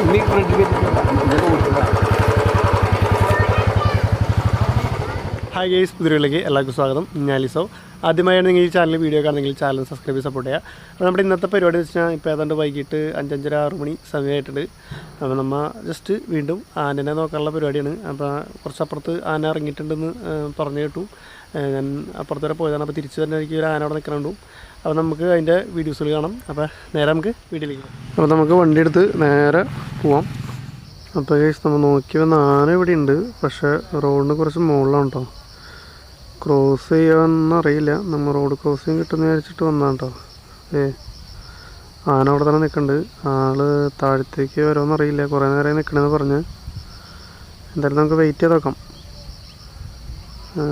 Hi guys, പുതിയൊരുവിലേക്ക് എല്ലാവർക്കും സ്വാഗതം. ഞാൻ ലിസോ. ആദ്യമായാണ് നിങ്ങൾ ഈ ചാനൽ വീഡിയോ കാണുന്നെങ്കിൽ ചാനൽ സബ്സ്ക്രൈബ് ചെയ്ത് സപ്പോർട്ട് ചെയ്യുക. അപ്പോൾ നമ്മുടെ ഇന്നത്തെ പരിപാടി എന്ന് വെച്ചാൽ ഇപ്പോൾ ഏതാണ്ട് വൈകിട്ട് 5-5:30-6 മണി സമയമായിട്ടുണ്ട്. അപ്പോൾ നമ്മൾ ജസ്റ്റ് വീണ്ടും ആനനെ നോക്കാനുള്ള പരിപാടിയാണ്. അപ്പോൾ കുറച്ചപ്പുറത്ത് ആന ഇറങ്ങിയിട്ടുണ്ടെന്ന് പറഞ്ഞു കേട്ടു. ഞാൻ അപ്പുറത്ത് വരെ പോയതാണ്. അപ്പോൾ തിരിച്ച് തന്നെ എനിക്ക് ഒരു ആന അവിടെ നിൽക്കണുണ്ടു. അപ്പോൾ നമുക്ക് അതിൻ്റെ വീഡിയോസുകൾ കാണാം. അപ്പോൾ നേരെ നമുക്ക് വീഡിയോയിലേക്ക് പോകാം. അപ്പോൾ നമുക്ക് വണ്ടി എടുത്ത് നേരെ പോവാം. അപ്പോൾ ഗൈസ്, നമ്മൾ നോക്കി വന്ന ആന ഇവിടെ ഉണ്ട്, പക്ഷേ റോഡിന് കുറച്ച് മുകളിലാണ് കേട്ടോ. ക്രോസ് ചെയ്യാമെന്നറിയില്ല. നമ്മൾ റോഡ് ക്രോസിങ് കിട്ടുമെന്ന് വിചാരിച്ചിട്ട് വന്നതാണ് കേട്ടോ. ആന അവിടെ തന്നെ നിൽക്കുന്നുണ്ട്. ആള് താഴത്തേക്ക് വരുമെന്നറിയില്ല, കുറേ നേരമായി നിൽക്കണമെന്ന് പറഞ്ഞ്. എന്തായാലും നമുക്ക് വെയിറ്റ് ചെയ്ത് നോക്കാം.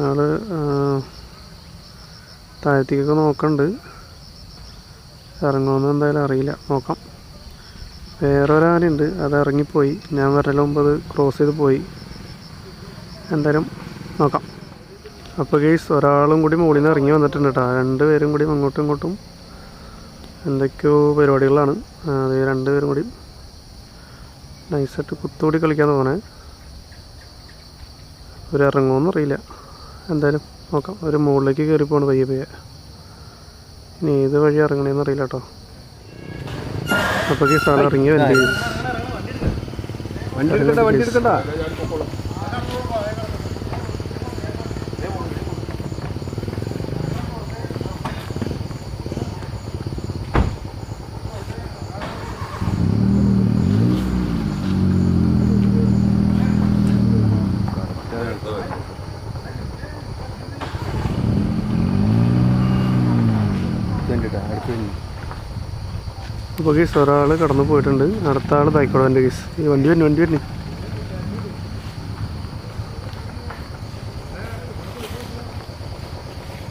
ആള് താഴത്തേക്കൊക്കെ നോക്കണ്ട്. ഇറങ്ങുമെന്ന് എന്തായാലും അറിയില്ല, നോക്കാം. വേറൊരു ആനയുണ്ട്, അത് ഇറങ്ങിപ്പോയി. ഞാൻ വരല മുമ്പ് അത് ക്രോസ് ചെയ്ത് പോയി. എന്തായാലും നോക്കാം. അപ്പോൾ ഗൈസ്, ഒരാളും കൂടി മുകളിൽ നിന്ന് ഇറങ്ങി വന്നിട്ടുണ്ട് കേട്ടോ. 2 പേരും കൂടി അങ്ങോട്ടും ഇങ്ങോട്ടും എന്തൊക്കെയോ പരിപാടികളാണ്. അത് 2 പേരും കൂടി നൈസായിട്ട് കുത്തുകൂടി കളിക്കാൻ തോന്നണേ. ഇറങ്ങുമെന്നറിയില്ല, എന്തായാലും നോക്കാം. ഒരു മുകളിലേക്ക് കയറി പോകണം പയ്യെ പയ്യെ. ഇനി ഏത് വഴി ഇറങ്ങണേന്ന് അറിയില്ല കേട്ടോ. അപ്പോൾ ഗൈസ്, ആൾ ഇറങ്ങി വണ്ടി എടുക്കണ്ട. അപ്പോൾ ഗീസ്, ഒരാൾ കടന്നു പോയിട്ടുണ്ട്. അടുത്ത ആൾ ബാക്കോടെ എൻ്റെ ഗീസ്. ഈ വണ്ടി വരുന്നു.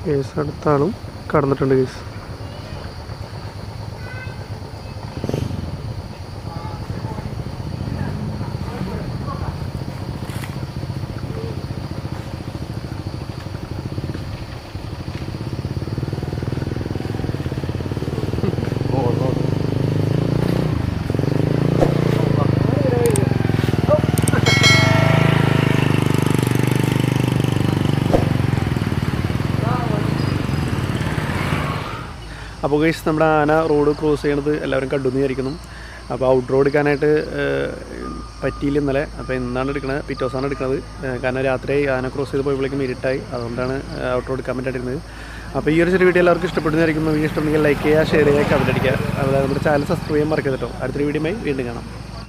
ഗീസ്, അടുത്ത ആളും കടന്നിട്ടുണ്ട് ഗീസ്. അപ്പോൾ ഗൈസ്, നമ്മുടെ ആന റോഡ് ക്രോസ് ചെയ്യണത് എല്ലാവരും കണ്ടുവെന്ന് വിചാരിക്കുന്നു. അപ്പോൾ ഔട്ട് റോഡ് എടുക്കാനായിട്ട് പറ്റിയില്ല ഇന്നലെ. അപ്പോൾ ഇന്നാണ് എടുക്കുന്നത്, പിറ്റേ ദിവസമാണ് എടുക്കുന്നത്. കാരണം രാത്രിയായി, ആന ക്രോസ് ചെയ്ത് പോയപ്പോഴേക്കും ഇരുട്ടായി. അതുകൊണ്ടാണ് ഔട്ട് റോഡ് എടുക്കാൻ പറ്റാതിരുന്നത്. അപ്പോൾ ഈ ഒരു ചെറിയ വീഡിയോ എല്ലാവർക്കും ഇഷ്ടപ്പെടുന്നതായിരിക്കും. വീഡിയോ ഇഷ്ടമുണ്ടെങ്കിൽ ലൈക്ക് ചെയ്യുക, ഷെയർ ചെയ്യുക, കമൻറ്റ് അടിക്കുക. അതുപോലെ നമ്മുടെ ചാനൽ സബ്സ്ക്രൈബ് ചെയ്യാൻ മറക്കരുത് കേട്ടോ. അടുത്തൊരു വീഡിയോയുമായി വീണ്ടും കാണാം.